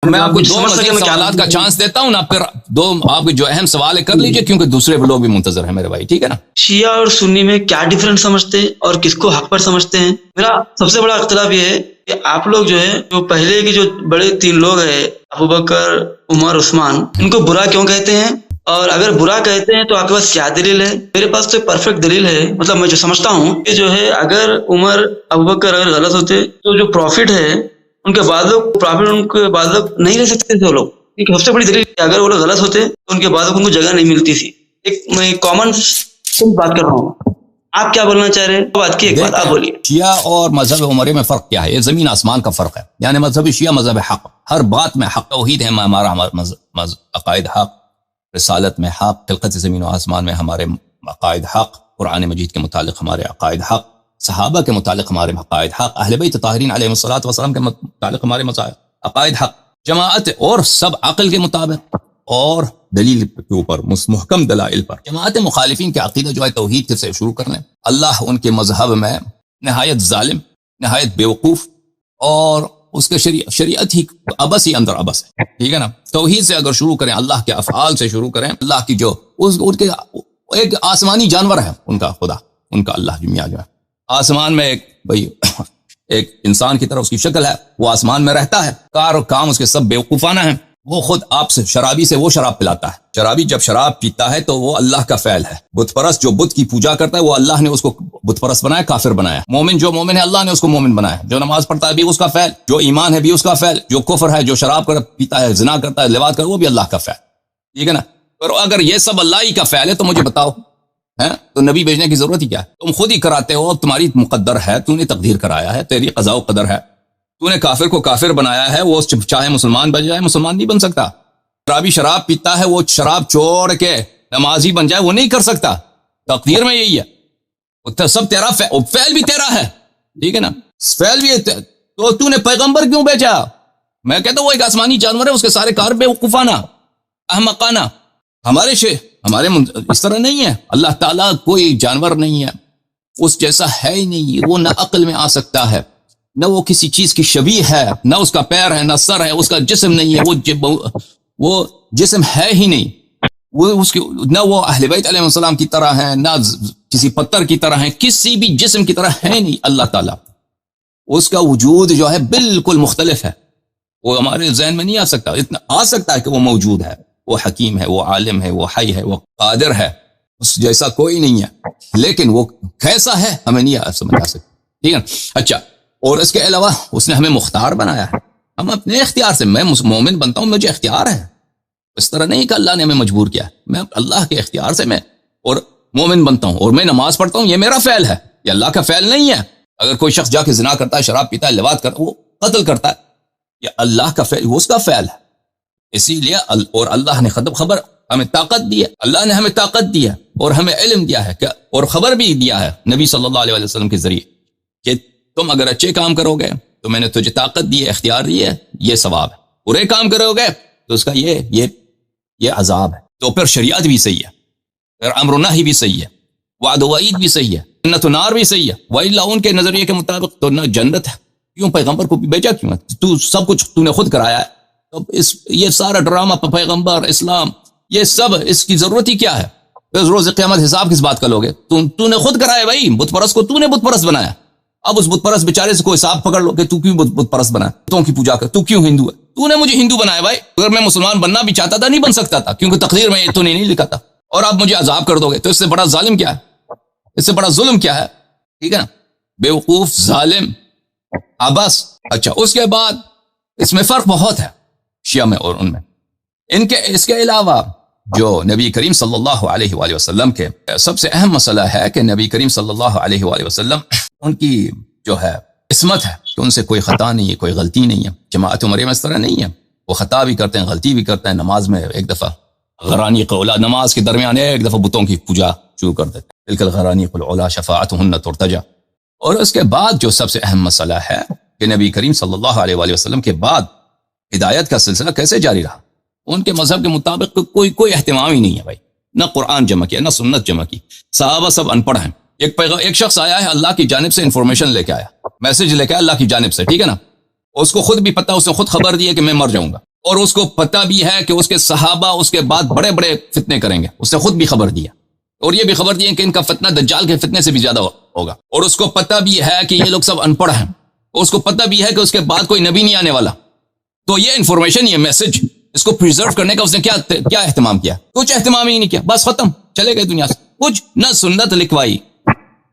میں آپ کو دو مزید سوالات کا چانس دیتا ہوں نا، پھر دو آپ کے جو اہم سوال ہے کر لیجئے، کیونکہ دوسرے لوگ بھی منتظر ہیں میرے بھائی، ٹھیک ہے نا؟ شیعہ اور سنی میں کیا ڈیفرنس سمجھتے ہیں اور کس کو حق پر سمجھتے ہیں؟ میرا سب سے بڑا اختلاف یہ ہے کہ آپ لوگ جو ہے، جو پہلے کے جو بڑے تین لوگ ہیں ابوبکر، عمر، عثمان، ان کو برا کیوں کہتے ہیں؟ اور اگر برا کہتے ہیں تو آپ کے پاس کیا دلیل ہے؟ میرے پاس تو پرفیکٹ دلیل ہے، مطلب میں جو سمجھتا ہوں کہ جو ہے اگر عمر ابوبکر اگر غلط ہوتے تو جو پروفٹ ہے ان کے بعد لوگ پرافٹ ان کے بعد لوگ نہیں لے سکتے تھے وہ لوگ، کیونکہ سب سے بڑی دلیل کہ اگر وہ لوگ غلط ہوتے تو ان کے بعد ان کو جگہ نہیں ملتی تھی۔ ایک میں کامن بات کر رہا ہوں، آپ کیا بولنا چاہ رہے ہیں؟ بات کی ایک بات آپ بولیے۔ شیعہ اور مذہب عمری میں فرق کیا ہے؟ یہ زمین آسمان کا فرق ہے، یعنی مذہب شیعہ مذہب حق، ہر بات میں حق، توحید ہے ہمارا عقائد حق، رسالت میں حق، خلقت زمین و آسمان میں ہمارے عقائد حق، قرآن مجید کے متعلق ہمارے عقائد حق، صحابہ کے متعلق ہمارے عقائد حق، اہل بیت طاہرین علیہم الصلوۃ والسلام کے متعلق ہمارے عقائد حق، جماعت اور سب عقل کے مطابق اور دلیل کے اوپر، محکم دلائل پر۔ جماعت مخالفین کے عقیدہ جو ہے توحید سے شروع کر لیں، اللہ ان کے مذہب میں نہایت ظالم، نہایت بیوقوف، اور اس کے شریعت ہی ابس ہی اندر ابس ہے، ٹھیک ہے نا؟ توحید سے اگر شروع کریں، اللہ کے افعال سے شروع کریں، اللہ کی جو ان کے ایک آسمانی جانور ہے ان کا خدا، ان کا اللہ میاں جو ہے آسمان میں ایک انسان کی طرح اس کی شکل ہے، وہ آسمان میں رہتا ہے، کار اور کام اس کے سب بیوقوفانہ ہیں، وہ خود آپ سے شرابی سے وہ شراب پلاتا ہے، شرابی جب شراب پیتا ہے تو وہ اللہ کا فعل ہے، بت پرست جو بت کی پوجا کرتا ہے وہ اللہ نے اس کو بت پرست بنایا، کافر بنایا، مومن جو مومن ہے اللہ نے اس کو مومن بنایا، جو نماز پڑھتا ہے بھی اس کا فعل، جو ایمان ہے بھی اس کا فعل، جو کفر ہے، جو شراب پیتا ہے، زنا کرتا ہے، لواط کرتا ہے، وہ بھی اللہ کا فعل، ٹھیک ہے نا؟ اور اگر یہ سب اللہ ہی کا فعل ہے تو مجھے بتاؤ تو نبی بھیجنے کی ضرورت ہی کیا ہے؟ تم خود ہی کراتے ہو، تمہاری مقدر ہے، تو نے تقدیر کرایا ہے، تیری قضاء و قدر ہے، تو نے کافر کو کافر بنایا ہے، وہ چاہے مسلمان بن جائے، مسلمان نہیں بن سکتا، شرابی شراب پیتا ہے، وہ شراب چھوڑ کے نمازی بن جائے، وہ نہیں کر سکتا، تقدیر میں یہی ہے، سب تیرا فعل بھی تیرا ہے، ٹھیک ہے نا؟ فعل بھی ہے، تو نے پیغمبر کیوں بھیجا؟ میں کہتا ہوں وہ ایک آسمانی جانور ہے، اس کے سارے کار بیوقوفانہ، احمقانہ، ہمارے اس طرح نہیں ہے، اللہ تعالیٰ کوئی جانور نہیں ہے، اس جیسا ہے ہی نہیں، وہ نہ عقل میں آ سکتا ہے، نہ وہ کسی چیز کی شبیہ ہے، نہ اس کا پیر ہے، نہ سر ہے، اس کا جسم نہیں ہے، وہ جسم ہے ہی نہیں، نہ وہ اہل بیت علیہ السلام کی طرح ہے، نہ کسی پتھر کی طرح ہے، کسی بھی جسم کی طرح ہے نہیں اللہ تعالیٰ، اس کا وجود جو ہے بالکل مختلف ہے، وہ ہمارے ذہن میں نہیں آ سکتا، اتنا آ سکتا ہے کہ وہ موجود ہے، وہ حکیم ہے، وہ عالم ہے، وہ حی ہے، وہ قادر ہے، اس جیسا کوئی نہیں ہے، لیکن وہ کیسا ہے ہمیں نہیں سمجھ آ سکتا، ٹھیک ہے؟ اچھا، اور اس کے علاوہ اس نے ہمیں مختار بنایا ہے، ہم اپنے اختیار سے، میں مومن بنتا ہوں، مجھے اختیار ہے، اس طرح نہیں کہ اللہ نے ہمیں مجبور کیا، میں اللہ کے اختیار سے میں اور مومن بنتا ہوں، اور میں نماز پڑھتا ہوں، یہ میرا فعل ہے، یہ اللہ کا فعل نہیں ہے۔ اگر کوئی شخص جا کے زنا کرتا ہے، شراب پیتا ہے، لواط کرتا ہے، وہ قتل کرتا ہے، یہ اللہ کا فعل، وہ اس کا فعل ہے، اسی لیے اور اللہ نے خبر ہمیں طاقت دی ہے، اللہ نے ہمیں طاقت دی ہے اور ہمیں علم دیا ہے اور خبر بھی دیا ہے نبی صلی اللہ علیہ وسلم کے ذریعے کہ تم اگر اچھے کام کرو گے تو میں نے تجھے طاقت دی ہے، اختیار دی ہے، یہ ثواب ہے، برے کام کرو گے تو اس کا یہ عذاب ہے۔ تو پھر شریعت بھی صحیح ہے، پھر امر و نہی بھی صحیح ہے، وعد و وعید بھی صحیح ہے، جنت و نار بھی صحیح ہے، وَإِلَّا ان کے نظریے کے مطابق تو نہ جنت ہے، کیوں پیغمبر کو بھیجا کیوں ہے؟ تو سب کچھ تو نے خود کرایا ہے، تو یہ سارا ڈرامہ پیغمبر اسلام یہ سب اس کی ضرورت ہی کیا ہے؟ پھر روز قیامت حساب کس بات کا لوگے؟ تو نے خود کرایا بھائی، بت پرست کو تو نے بت پرست بنایا، اب اس بت پرست بیچارے سے کوئی حساب پکڑ لو کہ تو کیوں بت پرست بنا، بتوں کی پوجا کر، تو کیوں ہندو ہے؟ تو نے مجھے ہندو بنایا بھائی، اگر میں مسلمان بننا بھی چاہتا تھا نہیں بن سکتا تھا، کیونکہ تقدیر میں تو نے نہیں لکھا تھا، اور آپ مجھے عذاب کر دو گے، تو اس سے بڑا ظالم کیا ہے؟ اس سے بڑا ظلم کیا ہے؟ ٹھیک ہے نا؟ بیوقوف، ظالم، عبث۔ اچھا، اس کے بعد اس میں فرق بہت ہے شیعہ میں اور ان میں، اس کے علاوہ جو نبی کریم صلی اللہ علیہ وآلہ وسلم کے سب سے اہم مسئلہ ہے کہ نبی کریم صلی اللہ علیہ وآلہ وسلم ان کی جو ہے عصمت ہے کہ ان سے کوئی خطا نہیں ہے، کوئی غلطی نہیں ہے۔ جماعت عمریہ میں اس طرح نہیں ہے، وہ خطا بھی کرتے ہیں، غلطی بھی کرتے ہیں، نماز میں ایک دفعہ غرانیق العلا، نماز کے درمیان ایک دفعہ بتوں کی پوجا شروع کر دیتے، تلک الغرانیق العلا شفاعتہن ترتجا۔ اور اس کے بعد جو سب سے اہم مسئلہ ہے کہ نبی کریم صلی اللہ علیہ وآلہ وسلم کے بعد ہدایت کا سلسلہ کیسے جاری رہا؟ ان کے مذہب کے مطابق کوئی اہتمام ہی نہیں ہے بھائی، نہ قرآن جمع کیا، نہ سنت جمع کی، صحابہ سب ان پڑھ ہیں، ایک شخص آیا ہے اللہ کی جانب سے انفارمیشن لے کے آیا، میسج لے کے آیا اللہ کی جانب سے، ٹھیک ہے نا؟ اس کو خود بھی پتا، اس نے خود خبر دی ہے کہ میں مر جاؤں گا، اور اس کو پتہ بھی ہے کہ اس کے صحابہ اس کے بعد بڑے بڑے فتنے کریں گے، اس نے خود بھی خبر دیا، اور یہ بھی خبر دی کہ ان کا فتنہ دجال کے فتنے سے بھی زیادہ ہوگا، اور اس کو پتہ بھی ہے کہ یہ لوگ سب ان پڑھ ہیں، اور اس کو پتہ بھی ہے کہ اس کے بعد کوئی نبی نہیں آنے والا. تو یہ انفارمیشن، یہ میسج، اس کو پریزرو کرنے کا اس نے کیا اہتمام کیا؟ کچھ اہتمام ہی نہیں کیا، بس ختم، چلے گئے دنیا سے. کچھ نہ سنت لکھوائی،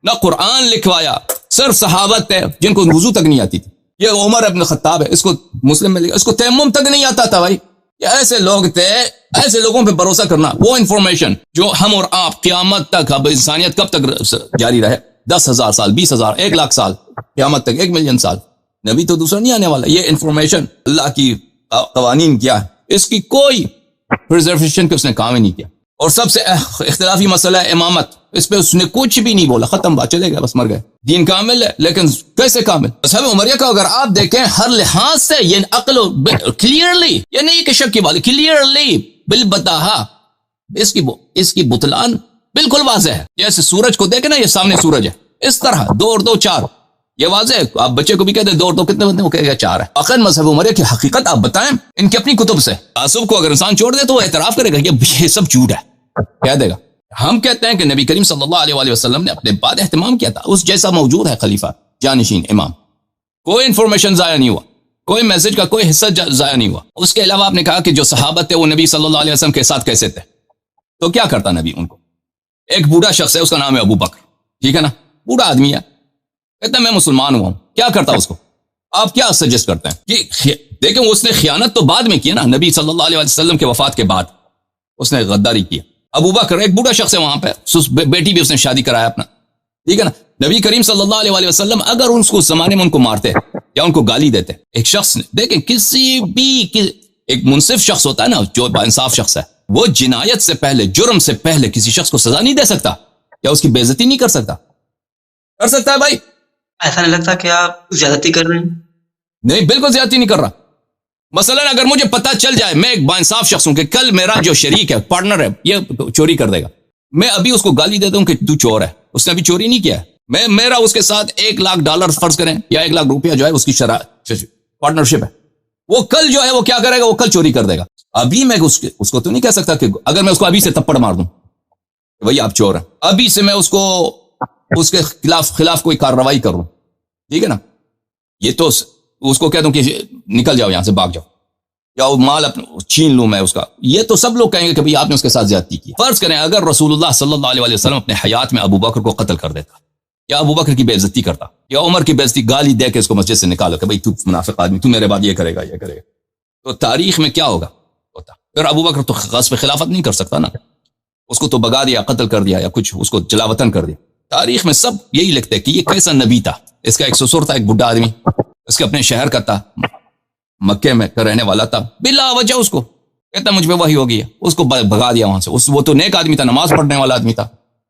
نہ قرآن لکھوایا، صرف صحابت ہے جن کو وضو تک نہیں آتی تھی. یہ عمر ابن خطاب ہے، اس کو مسلم میں لکھا، اس کو تیمم تک نہیں آتا تھا. بھائی یہ ایسے لوگ تھے، ایسے لوگوں پہ بھروسہ کرنا. وہ انفارمیشن جو ہم اور آپ قیامت تک، اب انسانیت کب تک جاری رہے، 10,000 سال، 20,000، 1,00,000 سال، قیامت تک 1,000,000 سال، نبی تو دوسرا نہیں آنے والا. یہ انفارمیشن اللہ کی قوانین کیا ہے، اس کی کوئی پریزرویشن کے اس نے کام ہی نہیں کیا. اور سب سے اختلافی مسئلہ ہے امامت، اس پہ اس نے کچھ بھی نہیں بولا، ختم بات، چلے گئے، بس مر گئے. دین کامل ہے، لیکن کیسے کامل؟ مذہب عمریہ کا اگر آپ دیکھیں ہر لحاظ سے یہ عقل کلیئرلی، یہ نہیں کہ شک کی بات، کلیئرلی بالبتاہا اس کی بطلان بالکل واضح ہے. جیسے سورج کو دیکھیں نا، یہ سامنے سورج ہے، اس طرح 2 اور 2 4، یہ واضح ہے. آپ بچے کو بھی کہتے ہیں 2 اور 2 کتنے بنتے ہیں، وہ کہے گا 4 ہے. آخر مذہب عمریہ کی حقیقت آپ بتائیں ان کی اپنی کتب سے. تعصب کو اگر انسان چھوڑ دے تو وہ اعتراف کرے گا یہ سب جھوٹ ہے، کہہ دے گا. ہم کہتے ہیں کہ نبی کریم صلی اللہ علیہ وسلم نے اپنے بعد اہتمام کیا تھا، اس جیسا موجود ہے خلیفہ، جانشین، امام. کوئی انفارمیشن ضائع نہیں ہوا، کوئی میسج کا کوئی حصہ ضائع نہیں ہوا. اس کے علاوہ آپ نے کہا کہ جو صحابہ تھے وہ نبی صلی اللہ علیہ وسلم کے ساتھ کیسے تھے، تو کیا کرتا نبی ان کو؟ ایک بوڑھا شخص ہے، اس کا نام ہے ابو بکر، ٹھیک ہے نا، بوڑھا آدمی ہے، کہتا ہے میں مسلمان ہوا ہوں. کیا کرتا اس کو؟ آپ کیا سجیسٹ کرتے ہیں کہ دیکھیں اس نے خیانت تو بعد میں کیا نا، نبی صلی اللہ علیہ وسلم کے وفات کے بعد اس نے غداری کیا. ابو بکر ایک بوڑھا شخص ہے وہاں پہ، بیٹی بھی اس نے شادی کرایا اپنا، ٹھیک ہے نا. نبی کریم صلی اللہ علیہ وسلم اگر ان کو زمانے میں ان کو مارتے یا ان کو گالی دیتے، ایک شخص نے، دیکھیں کسی بھی ایک منصف شخص ہوتا ہے نا، جو انصاف شخص ہے، وہ جنایت سے پہلے، جرم سے پہلے کسی شخص کو سزا نہیں دے سکتا، یا اس کی بے عزتی نہیں کر سکتا؟ کر سکتا ہے بھائی. ایسا نہیں لگتا کہ آپ زیادتی کر رہے ہیں؟ نہیں، بالکل زیادتی نہیں کر رہا. مثلا اگر مجھے پتہ چل جائے، میں ایک باانصاف شخص ہوں، کہ کل میرا جو شریک ہے، پارٹنر ہے، یہ چوری کر دے گا، میں ابھی اس کو گالی دیتا ہوں کہ تو چور ہے، اس نے ابھی چوری نہیں کیا ہے، میرا اس کے ساتھ $1,00,000 فرض کریں، یا $1,00,000 جو ہے اس کی پارٹنرشپ ہے، وہ کل جو ہے وہ کیا کرے گا، وہ کل چوری کر دے گا. ابھی میں اس کو تو نہیں کہہ سکتا کہ اگر میں اس کو ابھی سے تپڑ مار دوں بھائی آپ چور ہیں، ابھی سے میں اس کو اس کے خلاف کوئی کارروائی کروں، ٹھیک ہے نا، یہ تو اس کو کہہ دوں کہ نکل جاؤ یہاں سے، بھاگ جاؤ، یا وہ مال اپنا چھین لوں میں اس کا، یہ تو سب لوگ کہیں گے کہ بھئی آپ نے اس کے ساتھ زیادتی کی. فرض کریں اگر رسول اللہ صلی اللہ علیہ وسلم اپنے حیات میں ابو بکر کو قتل کر دیتا، یا ابو بکر کی بے عزتی کرتا، یا عمر کی بے عزتی، گالی دے کے اس کو مسجد سے نکالو کہ بھئی تو منافق آدمی، تو میرے بعد یہ کرے گا، تو تاریخ میں کیا ہوگا؟ پھر ابو بکر تو غصب خلافت نہیں کر سکتا نا، اس کو تو بگا دیا، قتل کر دیا، یا کچھ اس کو جلا وطن کر دیا. تاریخ میں سب یہی لکھتے کہ یہ کیسا نبی تھا. اس کا ایک سسر تھا، ایک بڈھا آدمی، اس کے اپنے شہر کا تھا، مکے میں رہنے والا تھا، بلا وجہ اس کو کہتا مجھ پہ وحی ہو گئی ہے، اس کو بھگا دیا وہاں سے. وہ تو نیک آدمی تھا، نماز پڑھنے والا آدمی تھا،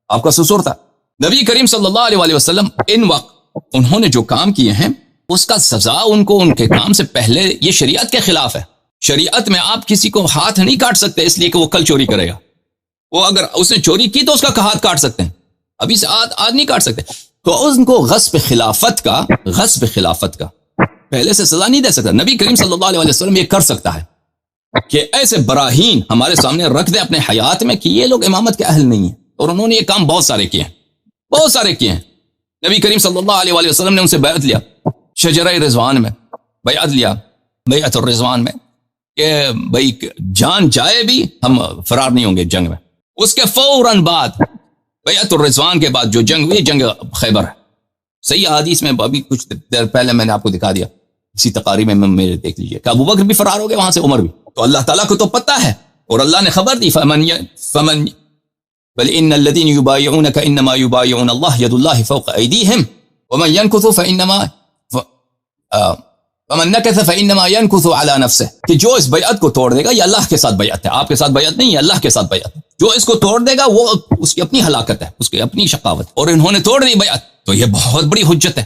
آپ کا سسر تھا. نبی کریم صلی اللہ علیہ وسلم ان وقت انہوں نے جو کام کیے ہیں، اس کا سزا ان کو ان کے کام سے پہلے، یہ شریعت کے خلاف ہے. شریعت میں آپ کسی کو ہاتھ نہیں کاٹ سکتے اس لیے کہ وہ کل چوری کرے گا. وہ اگر اس نے چوری کی تو اس کا ہاتھ کاٹ سکتے ہیں، ابھی سے ہاتھ نہیں کاٹ سکتے. تو ان کو غصب خلافت کا پہلے سے سزا نہیں دے سکتا. نبی کریم صلی اللہ علیہ وسلم یہ کر سکتا ہے کہ ایسے براہین ہمارے سامنے رکھ دے اپنے حیات میں کہ یہ لوگ امامت کے اہل نہیں ہیں، اور انہوں نے یہ کام بہت سارے کیے ہیں. نبی کریم صلی اللہ علیہ وسلم نے ان سے بیعت لیا، شجرہ رضوان میں بیعت لیا، بیعت الرضوان میں، کہ بھئی جان جائے بھی ہم فرار نہیں ہوں گے جنگ میں. اس کے فوراً بعد بیعت الرضوان کے بعد جو جنگ ہوئی، جنگ خیبر ہے. صحیح حدیث میں ابھی کچھ دیر پہلے میں نے آپ کو دکھا دیا، اسی تقاریر میں میرے دیکھ لیجئے کہ ابو بکر بھی فرار ہو گئے وہاں سے، عمر بھی. تو اللہ تعالیٰ کو تو پتہ ہے، اور اللہ نے خبر دی، فمن بل ان الذين يبايعونك انما يبايعون الله يد الله فوق ايديهم ومن ينكث فمن نكث فانما ينكث على نفسه. کہ جو اس بیعت کو توڑ دے گا، یہ اللہ کے ساتھ بیعت ہے، آپ کے ساتھ بیعت نہیں ہے، اللہ کے ساتھ بیعت ہے. جو اس کو توڑ دے گا وہ اس کی اپنی ہلاکت ہے، اس کی اپنی شقاوت. اور انہوں نے توڑ دی بیعت، تو یہ بہت بڑی حجت ہے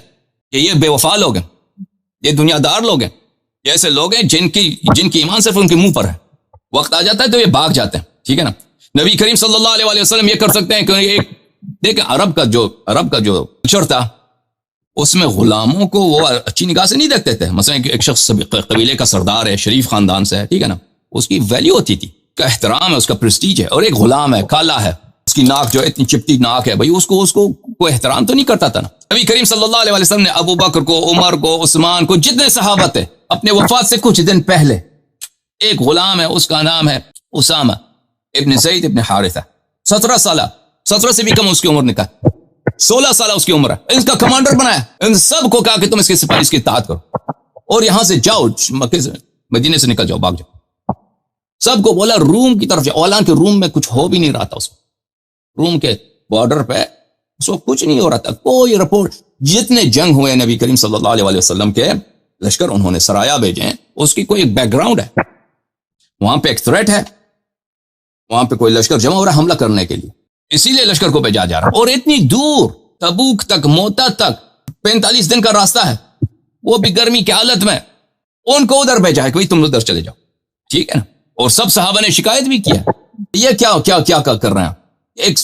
کہ یہ بے وفا لوگ ہیں، یہ دنیا دار لوگ ہیں، یہ ایسے لوگ ہیں جن کی ایمان صرف ان کے منہ پر ہے، وقت آ جاتا ہے تو یہ بھاگ جاتے ہیں. ٹھیک ہے نا. نبی کریم صلی اللہ علیہ وسلم یہ کر سکتے ہیں کہ ایک دیکھیں عرب کا جو کلچر تھا، اس میں غلاموں کو وہ اچھی نگاہ سے نہیں دیکھتے تھے. مثلا ایک شخص قبیلے کا سردار ہے، شریف خاندان سے ہے، ٹھیک ہے نا، اس کی ویلیو ہوتی تھی، کا احترام ہے، اس کا پریسٹیج ہے. اور ایک غلام ہے، کالا ہے، اس کی ناک جو اتنی چپٹی ناک ہے، بھائی اس کو کوئی احترام تو نہیں کرتا تھا نا. نبی کریم صلی اللہ علیہ وسلم نے ابو بکر کو، عمر کو، عثمان کو، جتنے صحابہ تھے، اپنے وفات سے کچھ دن پہلے ایک غلام ہے، اس کا نام ہے اسامہ ابن زید ابن حارثہ، 17 سالہ، 17 سے بھی کم اس کی عمر نکال، 16 سالہ اس کی عمر ہے، اس کا کمانڈر بنایا. ان سب کو کہا کہ تم اس کے سپاہی اس کی اطاعت کرو اور یہاں سے جاؤ، مکے سے، مدینے سے نکل جاؤ، بھاگ جاؤ. سب کو بولا روم کی طرف جاؤ. حالانکہ روم میں کچھ ہو بھی نہیں رہا تھا، اس روم کے بارڈر پہ اس وقت کچھ نہیں ہو رہا تھا، کوئی رپورٹ. جتنے جنگ ہوئے نبی کریم صلی اللہ علیہ وسلم کے لشکر انہوں نے سرایا بھیجے ہیں، اس کی کوئی ایک بیک گراؤنڈ ہے، وہاں پہ ایک تھریٹ ہے، وہاں پہ کوئی لشکر جمع ہو رہا ہے حملہ کرنے کے لیے، اسی لیے لشکر کو بھیجا جا رہا ہے. اور اتنی دور تبوک تک، موتا تک 45 دن کا راستہ ہے، وہ بھی گرمی کی حالت میں، ان کو ادھر بھیجا ہے کہ تم ادھر چلے جاؤ، ٹھیک ہے نا. اور سب صحابہ نے شکایت بھی کیا، یہ کیا کر رہے ہیں. ایک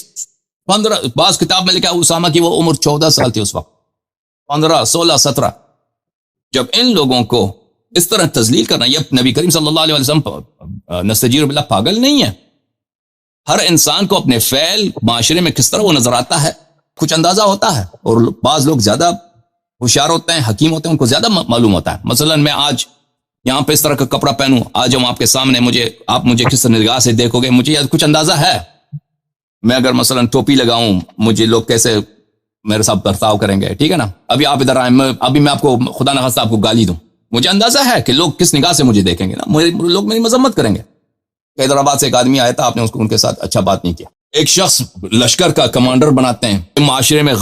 15 بعض کتاب میں لکھا اسامہ کی وہ عمر 14 سال تھی اس وقت، 15 16 17. جب ان لوگوں کو اس طرح تذلیل کرنا، یہ نبی کریم صلی اللہ علیہ وسلم نستجیر باللہ پاگل نہیں ہے. ہر انسان کو اپنے فعل معاشرے میں کس طرح وہ نظر آتا ہے کچھ اندازہ ہوتا ہے، اور بعض لوگ زیادہ ہوشیار ہوتے ہیں، حکیم ہوتے ہیں، ان کو زیادہ معلوم ہوتا ہے. مثلا میں آج یہاں پہ اس طرح کا کپڑا پہنوں، آج ہم آپ کے سامنے، آپ مجھے کس طرح نگاہ سے دیکھو گے، مجھے کچھ اندازہ ہے. میں اگر مثلا ٹوپی لگاؤں، مجھے لوگ کیسے میرے ساتھ برتاؤ کریں گے، ٹھیک ہے نا. ابھی آپ ادھر آئیں، ابھی میں آپ کو خدا نخواستہ آپ کو گالی دوں، مجھے اندازہ ہے کہ لوگ کس نگاہ سے مجھے دیکھیں گے نا، لوگ میری مذمت کریں گے. حیدرآباد سے ایک آدمی آیا تھا، آپ نے ان کے ساتھ اچھا بات نہیں کیا. ایک شخص لشکر کا کمانڈر بناتے ہیں، معاشرے میں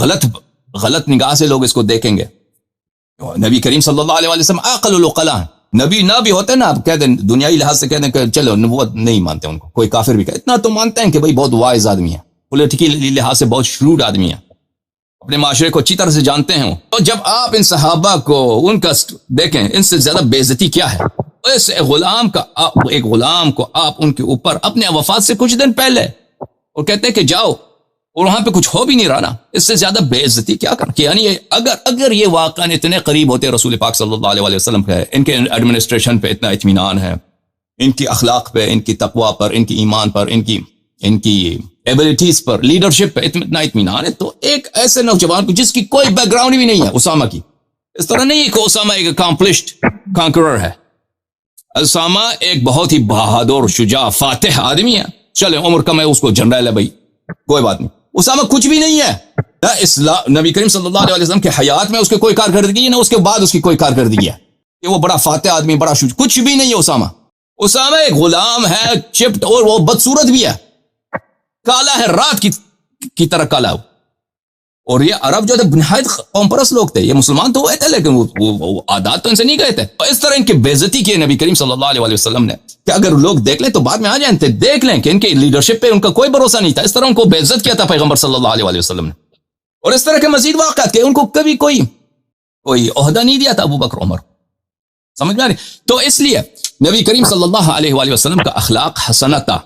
غلط نگاہ سے لوگ اس کو دیکھیں گے. نبی کریم صلی اللہ علیہ وسلم عاقل العقلاء، نبی نہ بھی ہوتے نا، آپ کہہ دیں دنیائی لحاظ سے کہہ دیں کہ چلو نبوت نہیں مانتے ان کو، کوئی کافر بھی کہے، اتنا تو مانتے ہیں کہ بھئی بہت وائز آدمی ہے، پولیٹیکل لحاظ سے بہت شروڈ آدمی ہے، اپنے معاشرے کو اچھی طرح سے جانتے ہیں. تو جب آپ ان صحابہ کو ان کا دیکھیں، ان سے زیادہ بے عزتی کیا ہے. اس ایک غلام کو آپ ان کے اوپر اپنے وفات سے کچھ دن پہلے اور کہتے ہیں کہ جاؤ، اور وہاں پہ کچھ ہو بھی نہیں رہا نا، اس سے زیادہ بے عزتی کیا کرنا. یعنی اگر یہ واقعہ اتنے قریب ہوتے رسول پاک صلی اللہ علیہ وسلم کے، ان کے ایڈمنسٹریشن پہ اتنا اطمینان ہے، ان کی اخلاق پہ، ان کی تقوی پر، ان کی ایمان پر، ان کی ایبلٹیز پر، لیڈرشپ پہ اتنا اطمینان ہے، تو ایک ایسے نوجوان کو جس کی کوئی بیک گراؤنڈ بھی نہیں ہے، اسامہ کی، اس طرح نہیں ہے کہ اسامہ ایک اکمپلشڈ کانکرر ہے. اسامہ ایک بہت ہی بہادر، شجاع، فاتح آدمی ہے. چلے عمر کم ہے، اس کو جنرل ہے، بھائی کوئی بات نہیں. اسامہ کچھ بھی نہیں ہے، نہ اسلام نبی کریم صلی اللہ علیہ وسلم کے حیات میں اس کے کوئی کارکردگی ہے، نہ اس کے بعد اس کی کوئی کارکردگی ہے کہ وہ بڑا فاتح آدمی، بڑا شجاع، کچھ بھی نہیں ہے. اسامہ ایک غلام ہے، چپٹ، اور وہ بدصورت بھی ہے، کالا ہے، رات کی طرح کالا ہے. اور یہ عرب جو تھے نہایت قوم پرست لوگ تھے، یہ مسلمان تو ہوئے تھے لیکن وہ عادات تو ان سے نہیں گئے تھے. اس طرح ان کی بے عزتی کی نبی کریم صلی اللہ علیہ وسلم نے کہ اگر لوگ دیکھ لیں تو بعد میں آ جائیں، دیکھ لیں کہ ان کی لیڈرشپ پہ ان کا کوئی بھروسہ نہیں تھا. اس طرح ان کو بے عزت کیا تھا پیغمبر صلی اللہ علیہ وسلم نے. اور اس طرح کے مزید واقعات کہ ان کو کبھی کوئی عہدہ نہیں دیا تھا ابو بکر عمر، سمجھ میں آ رہی. تو اس لیے نبی کریم صلی اللہ علیہ وسلم کا اخلاق حسنہ تھا.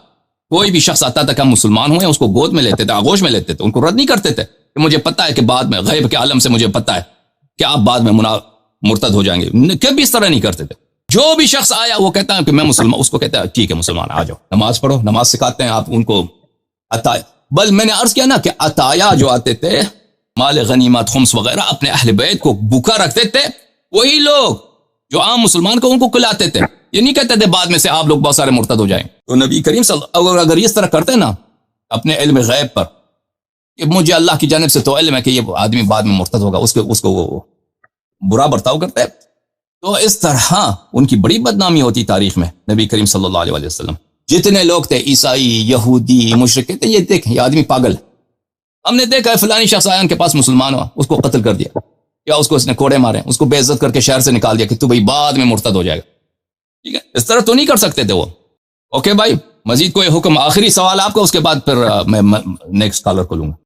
کوئی بھی شخص آتا تھا کہ ہم مسلمان ہوئے، اس کو گود میں لیتے تھے، آغوش میں لیتے تھے، ان کو رد نہیں کرتے تھے کہ مجھے پتا ہے کہ بعد میں غیب کے عالم سے مجھے پتا ہے کہ آپ بعد میں مرتد ہو جائیں گے. کبھی اس طرح نہیں کرتے تھے. جو بھی شخص آیا وہ کہتا ہے کہ میں مسلمان، اس کو کہتا ہے ٹھیک ہے مسلمان، آ جاؤ، نماز پڑھو، نماز سکھاتے ہیں آپ ان کو عطایا. بل میں نے عرض کیا نا کہ عطایا جو آتے تھے، مال غنیمت، خمس وغیرہ، اپنے اہل بیت کو بھوکا رکھتے تھے، وہی لوگ جو عام مسلمان کو ان کو کھلاتے تھے. یہ نہیں کہتے تھے بعد میں سے آپ لوگ بہت سارے مرتد ہو جائیں. تو نبی کریم صلی اللہ علیہ وسلم اگر اس طرح کرتے نا اپنے علم غیب پر کہ مجھے اللہ کی جانب سے تو علم ہے کہ یہ آدمی بعد میں مرتد ہوگا، اس کو وہ برا برتاؤ کرتے، تو اس طرح ان کی بڑی بدنامی ہوتی تاریخ میں. نبی کریم صلی اللہ علیہ وسلم جتنے لوگ تھے، عیسائی، یہودی، مشرک، تھے، یہ دیکھیں یہ آدمی پاگل ہے. ہم نے دیکھا ہے فلانی شخص آیا ان کے پاس مسلمان ہوا، اس کو قتل کر دیا، یا اس نے کوڑے مارے، اس کو بے عزت کر کے شہر سے نکال دیا کہ تو بھائی بعد میں مرتد ہو جائے گا. ٹھیک ہے، اس طرح تو نہیں کر سکتے تھے وہ. اوکے بھائی، مزید کوئی حکم، آخری سوال آپ کا، اس کے بعد پھر میں نیکسٹ کالر کو لوں گا.